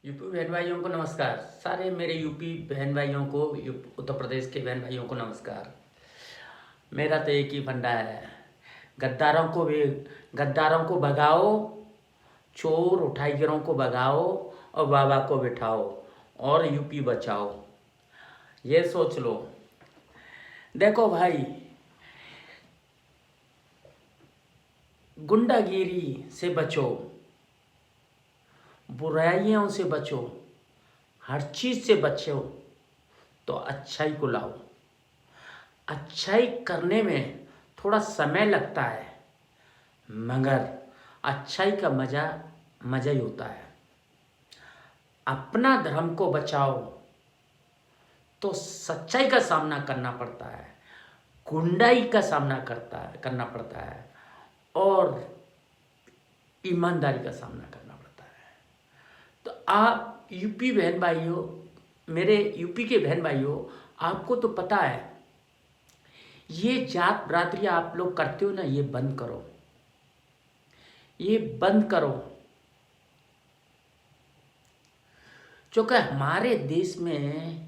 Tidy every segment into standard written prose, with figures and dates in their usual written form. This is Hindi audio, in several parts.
यूपी बहन भाइयों को नमस्कार। सारे मेरे यूपी बहन भाइयों को, उत्तर प्रदेश के बहन भाइयों को नमस्कार। मेरा तो एक ही फंडा है, गद्दारों को भगाओ, चोर उठाईगिरों को भगाओ और बाबा को बिठाओ और यूपी बचाओ। ये सोच लो। देखो भाई, गुंडागिरी से बचो, बुराइयों से बचो, हर चीज़ से बचो तो अच्छाई को लाओ। अच्छाई करने में थोड़ा समय लगता है, मगर अच्छाई का मज़ा ही होता है। अपना धर्म को बचाओ तो सच्चाई का सामना करना पड़ता है, गुंडाई का सामना करना पड़ता है और ईमानदारी का सामना करना पड़ता है। तो आप यूपी बहन भाइयों, मेरे यूपी के बहन भाइयों, आपको तो पता है, ये जात बरादरी आप लोग करते हो ना, ये बंद करो, ये बंद करो। क्योंकि हमारे देश में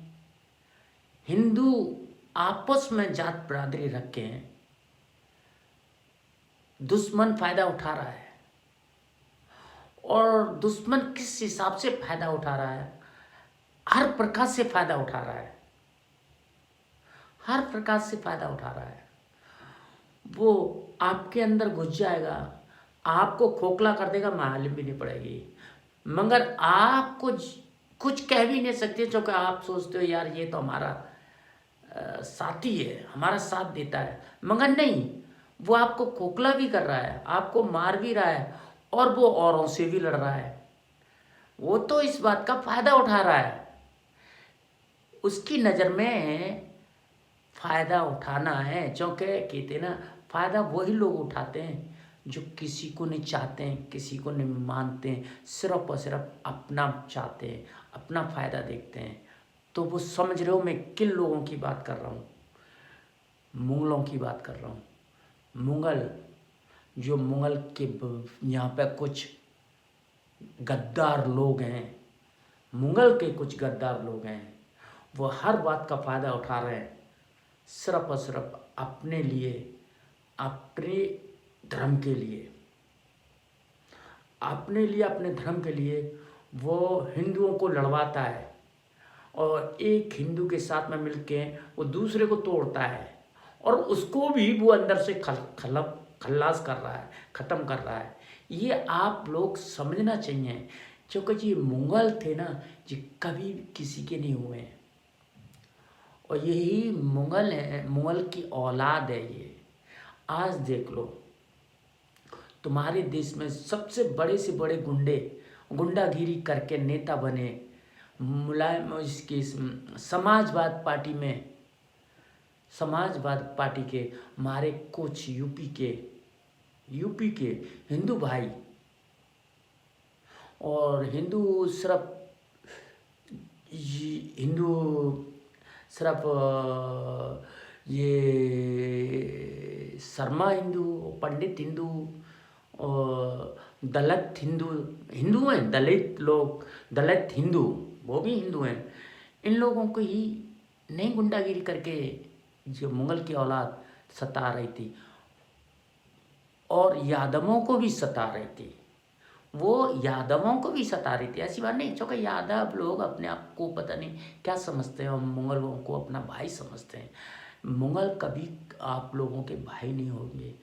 हिंदू आपस में जात बरादरी रख के दुश्मन फायदा उठा रहा है। और दुश्मन किस हिसाब से फायदा उठा रहा है? हर प्रकार से फायदा उठा रहा है, हर प्रकार से फायदा उठा रहा है। वो आपके अंदर घुस जाएगा, आपको खोखला कर देगा, मालूम भी नहीं पड़ेगी। मगर आप कुछ कह भी नहीं सकते, क्योंकि आप सोचते हो यार ये तो हमारा साथी है, हमारा साथ देता है। मगर नहीं, वो आपको खोखला भी कर रहा है, आपको मार भी रहा है और वो औरों से भी लड़ रहा है। वो तो इस बात का फायदा उठा रहा है। उसकी नज़र में फ़ायदा उठाना है, क्योंकि कहते ना, फ़ायदा वही लोग उठाते हैं जो किसी को नहीं चाहते हैं, किसी को नहीं मानते हैं, सिर्फ और सिर्फ अपना चाहते हैं, अपना फ़ायदा देखते हैं। तो वो समझ रहे हो मैं किन लोगों की बात कर रहा हूँ? मुगलों की बात कर रहा हूँ। मुगल, जो मुगल के यहाँ पे कुछ गद्दार लोग हैं, मुगल के कुछ गद्दार लोग हैं, वो हर बात का फ़ायदा उठा रहे हैं, सिर्फ और सिर्फ अपने लिए, अपने धर्म के लिए, अपने धर्म के लिए। वो हिंदुओं को लड़वाता है और एक हिंदू के साथ में मिलके वो दूसरे को तोड़ता है और उसको भी वो अंदर से खल्लास कर रहा है, ख़त्म कर रहा है। ये आप लोग समझना चाहिए, क्योंकि ये मुगल थे ना, ये कभी किसी के नहीं हुए हैं और यही मुगल है, मुगल की औलाद है ये। आज देख लो, तुम्हारे देश में सबसे बड़े से बड़े गुंडागिरी करके नेता बने मुलायम, इसकी समाजवाद पार्टी के हमारे कुछ यूपी के हिंदू भाई। और हिंदू सिर्फ ये शर्मा हिंदू, पंडित हिंदू और दलित हिंदू हैं, दलित हिंदू, वो भी हिंदू हैं। इन लोगों को ही नहीं गुंडागिरी करके जो मुगल की औलाद सता रही थी और यादवों को भी सता रही थी। वो यादवों को भी सता रही थी, ऐसी बात नहीं। क्योंकि यादव लोग अपने आप को पता नहीं क्या समझते हैं और मुगलों को अपना भाई समझते हैं। मुगल कभी आप लोगों के भाई नहीं होंगे।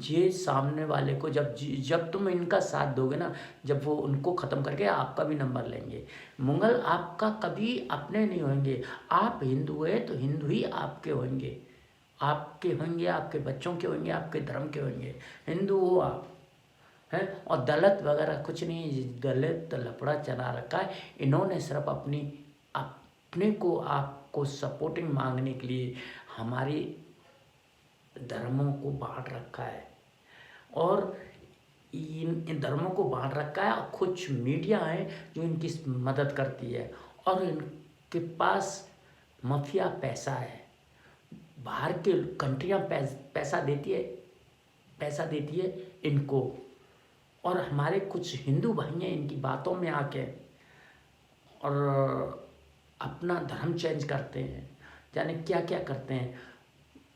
ये सामने वाले को जब तुम इनका साथ दोगे ना, जब वो उनको ख़त्म करके आपका भी नंबर लेंगे। मुगल आपका कभी अपने नहीं होंगे। आप हिंदू है तो हिंदू ही आपके होंगे, आपके बच्चों के होंगे, आपके धर्म के होंगे। हिंदू हो आप हैं। और दलित वगैरह कुछ नहीं, दलित लफड़ा चला रखा है इन्होंने, सिर्फ अपने को आपको सपोर्टिंग मांगने के लिए हमारे धर्मों को बांट रखा है और इन धर्मों को बांट रखा है। और कुछ मीडिया है जो इनकी मदद करती है और इनके पास माफिया पैसा है। बाहर के कंट्रियां पैसा देती है इनको। और हमारे कुछ हिंदू भाई हैं, इनकी बातों में आके और अपना धर्म चेंज करते हैं, जाने क्या क्या करते हैं।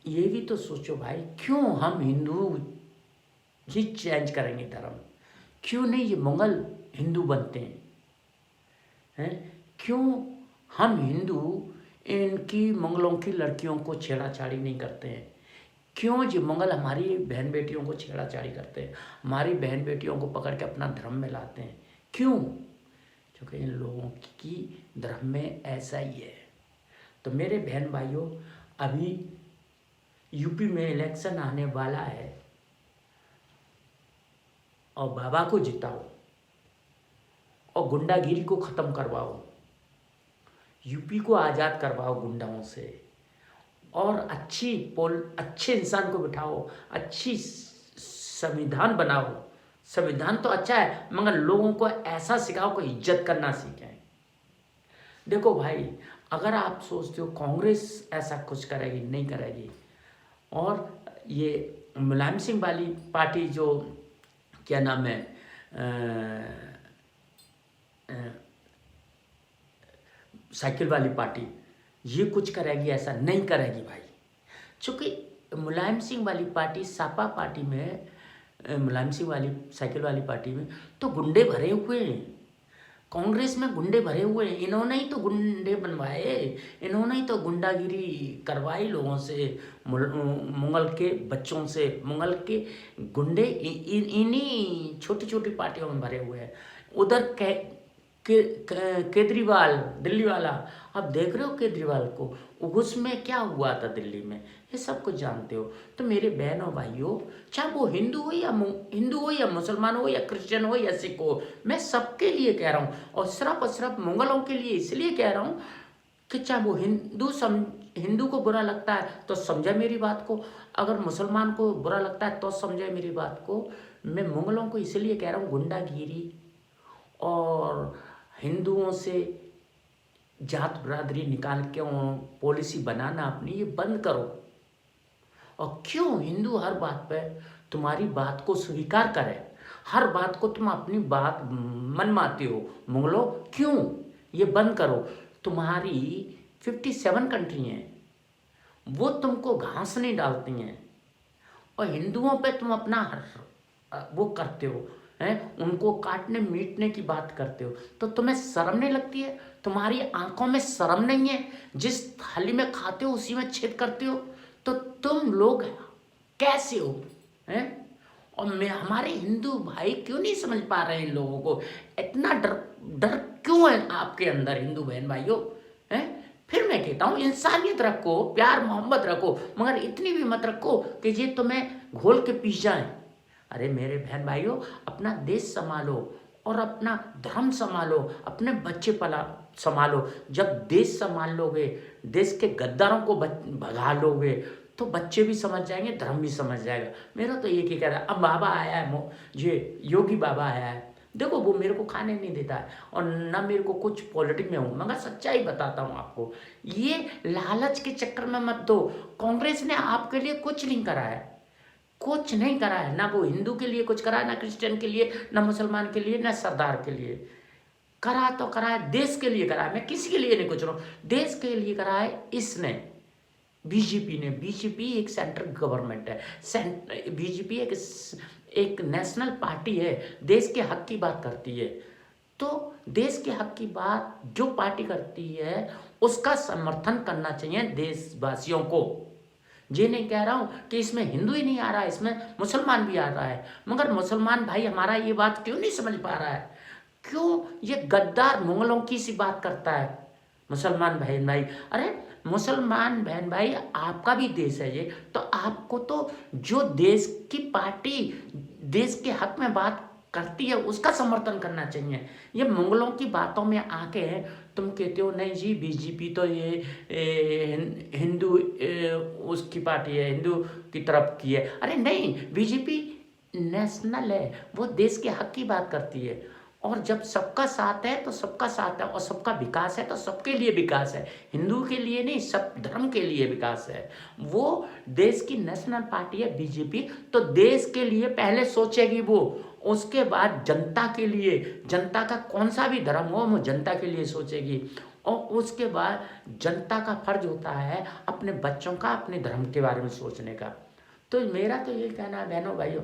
ये भी तो सोचो भाई, क्यों हम हिंदू ही चेंज करेंगे धर्म? क्यों नहीं ये मंगल हिंदू बनते हैं? क्यों हम हिंदू इनकी मंगलों की लड़कियों को छेड़ाछाड़ी नहीं करते हैं? क्यों जी मंगल हमारी बहन बेटियों को छेड़ाछाड़ी करते हैं, हमारी बहन बेटियों को पकड़ के अपना धर्म में लाते हैं? क्यों? क्योंकि इन लोगों की धर्म में ऐसा ही है। तो मेरे बहन भाइयों, अभी यूपी में इलेक्शन आने वाला है और बाबा को जिताओ और गुंडागिरी को ख़त्म करवाओ, यूपी को आज़ाद करवाओ गुंडाओं से, और अच्छे इंसान को बिठाओ, अच्छी संविधान बनाओ। संविधान तो अच्छा है, मगर लोगों को ऐसा सिखाओ कि इज्जत करना सीखें। देखो भाई, अगर आप सोचते हो कांग्रेस ऐसा कुछ करेगी, नहीं करेगी। और ये मुलायम सिंह वाली पार्टी जो क्या नाम है, साइकिल वाली पार्टी, ये कुछ करेगी? ऐसा नहीं करेगी भाई। चूँकि मुलायम सिंह वाली पार्टी, सापा पार्टी में, मुलायम सिंह वाली साइकिल वाली पार्टी में तो गुंडे भरे हुए हैं। कांग्रेस में गुंडे भरे हुए हैं, इन्होंने ही तो गुंडे बनवाए, इन्होंने ही तो गुंडागिरी करवाई लोगों से, मुगल के बच्चों से। मुगल के गुंडे इन्हीं छोटी छोटी पार्टियों में भरे हुए हैं। उधर केजरीवाल दिल्ली वाला, आप देख रहे हो केजरीवाल को, उसमें क्या हुआ था दिल्ली में, ये सब कुछ जानते हो। तो मेरे बहनों भाइयों, चाहे वो हिंदू हो या मुसलमान हो या क्रिश्चियन हो या सिख हो, मैं सबके लिए कह रहा हूँ। और सिर्फ और सिर्फ मुगलों के लिए इसलिए कह रहा हूँ कि चाहे वो हिंदू को बुरा लगता है तो समझे मेरी बात को, अगर मुसलमान को बुरा लगता है तो समझे मेरी बात को। मैं मुगलों को इसलिए कह रहा हूँ, गुंडागिरी और हिंदुओं से जात बरादरी निकाल के पॉलिसी बनाना अपनी, ये बंद करो। और क्यों हिंदू हर बात पे तुम्हारी बात को स्वीकार करे, हर बात को तुम अपनी बात मनवाते हो? मुगलों, क्यों? ये बंद करो। तुम्हारी 57 कंट्री हैं, वो तुमको घास नहीं डालती हैं, और हिंदुओं पे तुम अपना वो करते हो, हैं, उनको काटने मीटने की बात करते हो। तो तुम्हें शर्म नहीं लगती है? तुम्हारी आंखों में शर्म नहीं है? जिस थाली में खाते हो उसी में छेद करते हो। तो तुम लोग कैसे हो, हैं? और हमारे हिंदू भाई क्यों नहीं समझ पा रहे हैं इन लोगों को? इतना डर क्यों है आपके अंदर हिंदू बहन भाइयों, हैं? फिर मैं कहता हूँ, इंसानियत रखो, प्यार मोहब्बत रखो, मगर इतनी भी मत रखो कि ये तुम्हें घोल के पी जाए। अरे मेरे बहन भाइयों, अपना देश संभालो और अपना धर्म संभालो, अपने बच्चे संभालो। जब देश संभाल लोगे, देश के गद्दारों को भगा लोगे, तो बच्चे भी समझ जाएंगे, धर्म भी समझ जाएगा। मेरा तो एक ही कह रहा है। अब बाबा आया है, ये योगी बाबा आया है, देखो वो मेरे को खाने नहीं देता है और ना मेरे को कुछ पॉलिटिक्स में हूँ, मगर सच्चाई बताता हूँ आपको। ये लालच के चक्कर में मत दो। कांग्रेस ने आपके लिए कुछ नहीं करा है, कुछ नहीं करा है। ना वो हिंदू के लिए कुछ करा है, ना क्रिश्चियन के लिए, ना मुसलमान के लिए, ना सरदार के लिए। करा तो करा है, देश के लिए करा है। मैं किसी के लिए नहीं कुछ रहा हूँ, देश के लिए करा है इसने, बीजेपी ने। बीजेपी एक सेंट्रल गवर्नमेंट है, बीजेपी एक नेशनल पार्टी है, देश के हक की बात करती है। तो देश के हक की बात जो पार्टी करती है उसका समर्थन करना चाहिए देशवासियों को। ये नहीं कह रहा हूँ कि इसमें हिंदू ही नहीं आ रहा है, इसमें मुसलमान भी आ रहा है, मगर मुसलमान भाई हमारा ये बात क्यों नहीं समझ पा रहा है? क्यों ये गद्दार मुगलों की सी बात करता है मुसलमान बहन भाई? अरे मुसलमान बहन भाई, आपका भी देश है ये, तो आपको तो जो देश की पार्टी देश के हक में बात करती है उसका समर्थन करना चाहिए। ये मुगलों की बातों में आके तुम कहते हो नहीं जी बीजेपी तो ये हिंदू उसकी पार्टी है, हिंदू की तरफ की है। अरे नहीं, बीजेपी नेशनल है, वो देश के हक की बात करती है। और जब सबका साथ है तो सबका साथ है, और सबका विकास है तो सबके लिए विकास है, हिंदू के लिए नहीं, सब धर्म के लिए विकास है। वो देश की नेशनल पार्टी है बीजेपी, तो देश के लिए पहले सोचेगी वो, उसके बाद जनता के लिए, जनता का कौन सा भी धर्म हो वो जनता के लिए सोचेगी, और उसके बाद जनता का फर्ज होता है अपने बच्चों का, अपने धर्म के बारे में सोचने का। तो मेरा तो ये कहना है बहनों भाइयों,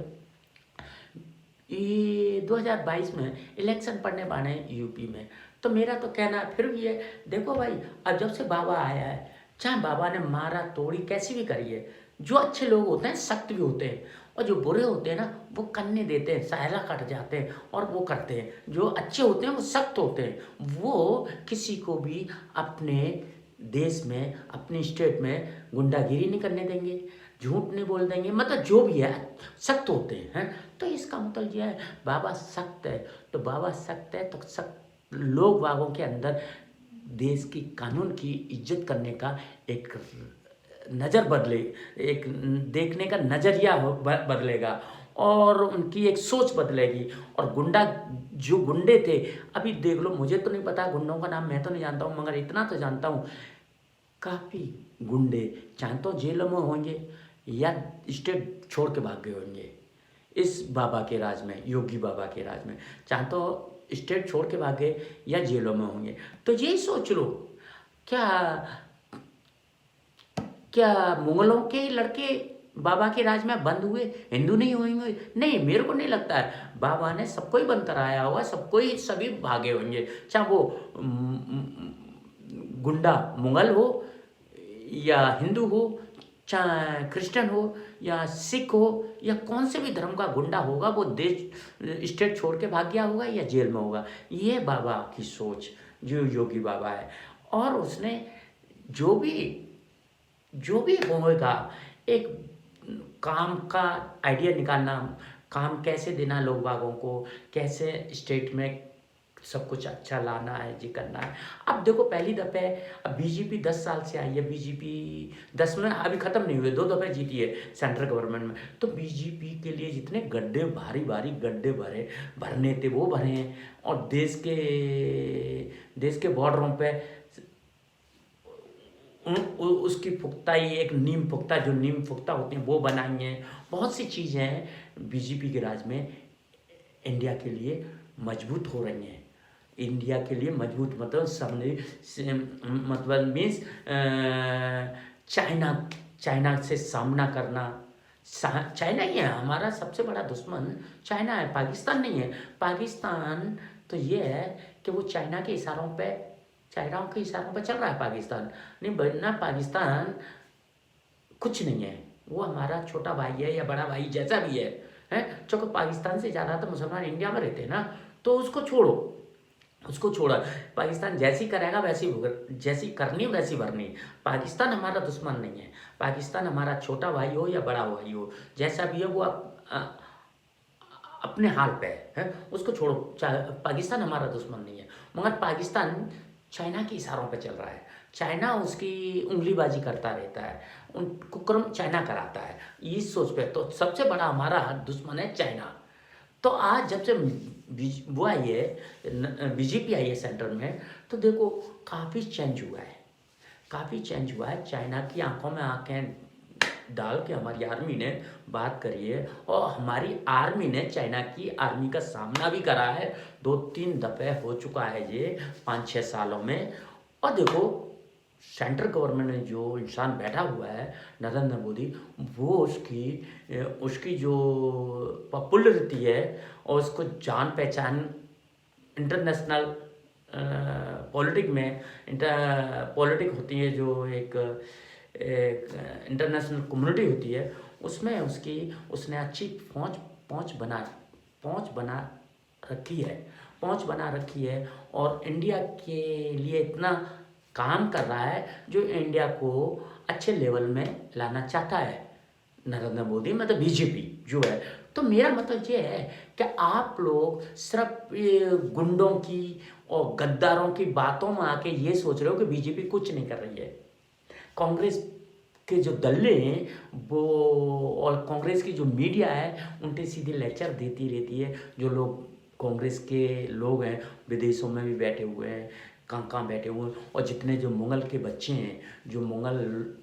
ये 2022 में इलेक्शन पड़ने वाले हैं यूपी में, तो मेरा तो कहना फिर भी है, देखो भाई, अब जब से बाबा आया है, चाहे बाबा ने मारा तोड़ी कैसी भी करी है, जो अच्छे लोग होते हैं सख्त भी होते हैं, और जो बुरे होते हैं ना वो करने देते हैं, सायला कट जाते हैं और वो करते हैं। जो अच्छे होते हैं वो सख्त होते हैं, वो किसी को भी अपने देश में, अपने स्टेट में गुंडागिरी नहीं करने देंगे, झूठ नहीं बोल देंगे, मतलब जो भी है सख्त होते हैं। तो इसका मतलब यह है बाबा सख्त है, तो बाबा सख्त है तो सख्त लोग बागों के अंदर देश की कानून की इज्जत करने का एक नज़र बदले, एक देखने का नज़रिया बदलेगा, और उनकी एक सोच बदलेगी। और गुंडा, जो गुंडे थे, अभी देख लो, मुझे तो नहीं पता गुंडों का नाम, मैं तो नहीं जानता हूँ, मगर इतना तो जानता हूँ काफ़ी गुंडे चाहे तो जेलों में होंगे या स्टेट छोड़ के भाग गए होंगे इस बाबा के राज में, योगी बाबा के राज में, चाहे तो स्टेट छोड़ के भाग गए या जेलों में होंगे। तो यही सोच लो, क्या क्या मुगलों के लड़के बाबा के राज में बंद हुए, हिंदू नहीं होंगे? नहीं, मेरे को नहीं लगता है। बाबा ने सबको ही बंद कराया होगा, सबको ही, सभी भागे होंगे, चाहे वो गुंडा मुगल हो या हिंदू हो, चाहे क्रिश्चियन हो या सिख हो, या कौन से भी धर्म का गुंडा होगा, वो देश स्टेट छोड़ के भाग गया होगा या जेल में होगा। ये बाबा की सोच, जो योगी बाबा है, और उसने जो भी होगा, एक काम का आइडिया निकालना, काम कैसे देना लोग बागों को, कैसे स्टेट में सब कुछ अच्छा लाना है, जी करना है। अब देखो, पहली दफ़े अब बीजेपी 10 साल से आई है, बीजेपी 10 में अभी ख़त्म नहीं हुए, 2 दफ़े जीती है सेंट्रल गवर्नमेंट में। तो बीजेपी के लिए जितने गड्ढे, भारी भारी गड्ढे भरने थे वो भरे हैं, और देश के बॉर्डरों पे उसकी पुख्ताई, एक नीम पुख्ता, जो नीम पुख्ता होती हैं वो बनाई हैं। बहुत सी चीज़ें हैं बीजेपी के राज में, इंडिया के लिए मजबूत हो रही हैं। इंडिया के लिए मजबूत मतलब सामने मतलब मीन्स चाइना से सामना करना। चाइना ही है हमारा सबसे बड़ा दुश्मन, चाइना है, पाकिस्तान नहीं है। पाकिस्तान तो ये है कि वो चाइनाओं के इशारों पे चल रहा है पाकिस्तान, नहीं बनना पाकिस्तान कुछ नहीं है, वो हमारा छोटा भाई है या बड़ा भाई जैसा भी है, क्योंकि पाकिस्तान से ज़्यादा तो मुसलमान इंडिया में रहते हैं ना। तो उसको छोड़ा, पाकिस्तान जैसी करेगा वैसी जैसी करनी वैसी भरनी। पाकिस्तान हमारा दुश्मन नहीं है, पाकिस्तान हमारा छोटा भाई हो या बड़ा भाई हो, जैसा भी है वो अपने हाल पे है, उसको छोड़ो। पाकिस्तान हमारा दुश्मन नहीं है, मगर पाकिस्तान चाइना के इशारों पे चल रहा है, चाइना उसकी उंगलीबाजी करता रहता है, उन कुकर्म चाइना कराता है, इस सोच पे। तो सबसे बड़ा हमारा दुश्मन है चाइना। तो आज जब से वो आई है, बीजेपी आई है सेंटर में, तो देखो काफ़ी चेंज हुआ है। चाइना की आंखों में आंखें डाल के हमारी आर्मी ने बात करी है, और हमारी आर्मी ने चाइना की आर्मी का सामना भी करा है। 2-3 दफ़े हो चुका है ये 5-6 सालों में। और देखो, सेंट्रल गवर्नमेंट में जो इंसान बैठा हुआ है नरेंद्र मोदी, वो उसकी जो पॉपुलरिटी है और उसको जान पहचान इंटरनेशनल पॉलिटिक में, पॉलिटिक होती है जो एक इंटरनेशनल कम्युनिटी होती है, उसमें उसने अच्छी पहुंच बना रखी है, और इंडिया के लिए इतना काम कर रहा है जो इंडिया को अच्छे लेवल में लाना चाहता है नरेंद्र मोदी, मतलब बीजेपी जो है। तो मेरा मतलब ये है कि आप लोग सिर्फ गुंडों की और गद्दारों की बातों में आके ये सोच रहे हो कि बीजेपी कुछ नहीं कर रही है। कांग्रेस के जो दल्ले हैं वो, और कांग्रेस की जो मीडिया है, उनके सीधे लेक्चर देती रहती है, जो लोग कांग्रेस के लोग हैं विदेशों में भी बैठे हुए हैं, कहाँ कहाँ बैठे हुए हैं, और जितने जो मुगल के बच्चे हैं, जो मुगल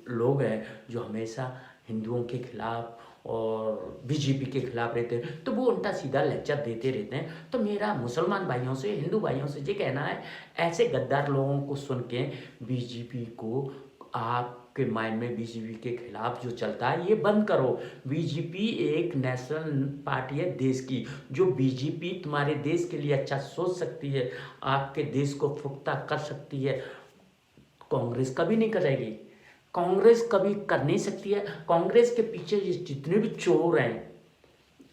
लोग हैं, जो हमेशा हिंदुओं के खिलाफ और बीजेपी के खिलाफ रहते हैं, तो वो उल्टा सीधा लेक्चर देते रहते हैं। तो मेरा मुसलमान भाइयों से, हिंदू भाइयों से ये कहना है, ऐसे गद्दार लोगों को सुन के बीजेपी को, आपके माइंड में बीजेपी के खिलाफ जो चलता है ये बंद करो। बीजेपी एक नेशनल पार्टी है देश की। जो बीजेपी तुम्हारे देश के लिए अच्छा सोच सकती है, आपके देश को पुख्ता कर सकती है, कांग्रेस कभी नहीं करेगी। कांग्रेस कभी कर नहीं सकती है। कांग्रेस के पीछे जितने भी चोर हैं,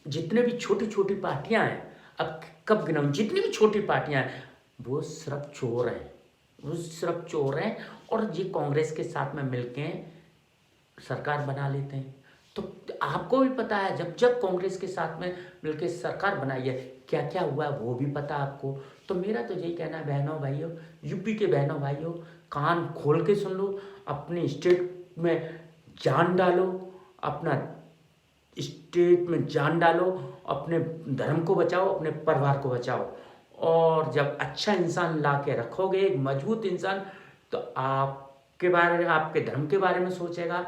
जितने भी छोटी छोटी पार्टियां हैं, अब कब गिनाऊं, जितनी भी छोटी पार्टियां हैं, वो सिर्फ चोर हैं, वो सिर्फ चोर हैं। और ये कांग्रेस के साथ में मिलके सरकार बना लेते हैं। तो आपको भी पता है, जब जब कांग्रेस के साथ में मिलके सरकार बनाई है, क्या क्या हुआ है वो भी पता है आपको। तो मेरा तो यही कहना है बहनों भाइयों, यूपी के बहनों भाइयों, कान खोल के सुन लो, अपने स्टेट में जान डालो, अपना स्टेट में जान डालो, अपने धर्म को बचाओ, अपने परिवार को बचाओ। और जब अच्छा इंसान ला के रखोगे, एक मजबूत इंसान, तो आपके बारे में, आपके धर्म के बारे में सोचेगा,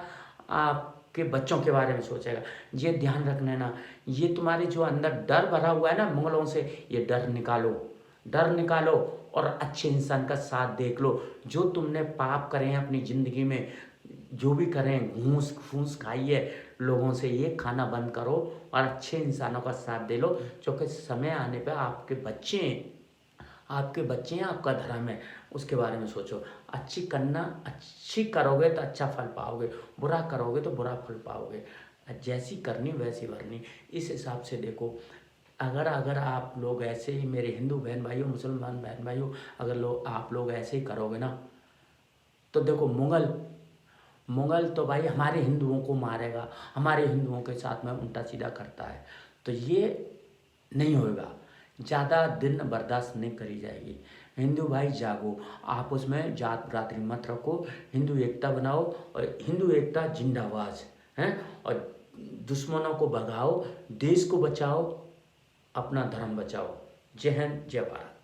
आपके बच्चों के बारे में सोचेगा। ये ध्यान रखना ना, ये तुम्हारे जो अंदर डर भरा हुआ है ना मुगलों से, ये डर निकालो, डर निकालो और अच्छे इंसान का साथ देख लो। जो तुमने पाप करे हैं अपनी ज़िंदगी में, जो भी करें, घूस फूस खाइए लोगों से, ये खाना बंद करो और अच्छे इंसानों का साथ दे लो। क्योंकि समय आने पे आपके बच्चे हैं, आपका धर्म है, उसके बारे में सोचो। अच्छी करोगे तो अच्छा फल पाओगे, बुरा करोगे तो बुरा फल पाओगे। जैसी करनी वैसी भरनी, इस हिसाब से देखो। अगर आप लोग ऐसे ही, मेरे हिंदू बहन भाइयों, मुसलमान बहन भाइयों, अगर आप लोग ऐसे ही करोगे ना, तो देखो मुगल तो भाई हमारे हिंदुओं को मारेगा, हमारे हिंदुओं के साथ में उल्टा सीधा करता है। तो ये नहीं होगा, ज़्यादा दिन बर्दाश्त नहीं करी जाएगी। हिंदू भाई जागो, आपस में जात बरादरी मत रखो, हिंदू एकता बनाओ, और हिंदू एकता जिंदाबाद है। और दुश्मनों को भगाओ, देश को बचाओ, अपना धर्म बचाओ। जय हिंद, जय भारत।